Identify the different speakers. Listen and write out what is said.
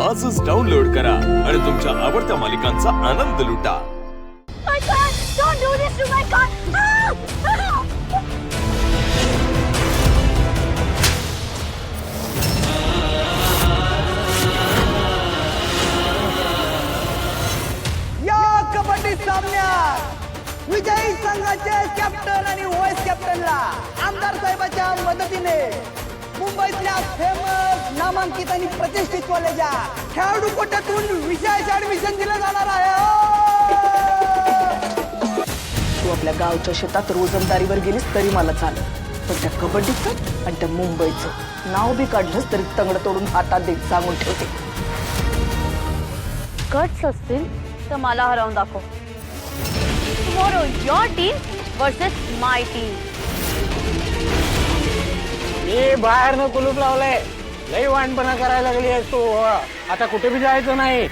Speaker 1: आजच डाउनलोड करा आणि तुमच्या आवडत्या मालिकांचा आनंद लुटा.
Speaker 2: My God! Don't do this to my God!
Speaker 3: या कबड्डी सामन्यात विजयी संघाचे कॅप्टन आणि व्हाईस कॅप्टनला आमदार साहेबांच्या मदतीने मुंबईतल्या फेमस नामांकित आणि प्रतिष्ठित कॉलेजा खेळाडू कोट्यातून विषयाचे ऍडमिशन दिलं जाणार आहे. तू आपल्या गावच्या शेतात रोजंदारीवर गेलीस तरी मला चालेल, पण त्या कबड्डीचं आणि त्या मुंबईचं नाव बी काढलंस तरी तंगड तोडून हातात देत सांगून ठेवते.
Speaker 2: गट्स असतील तर मला हरवून दाखव. Tomorrow your team versus my team.
Speaker 4: मी बाहेर न कुलूप लावलंय. लई वाणपणा करायला लागली आहेस तू. आता कुठे बी जायचं नाही.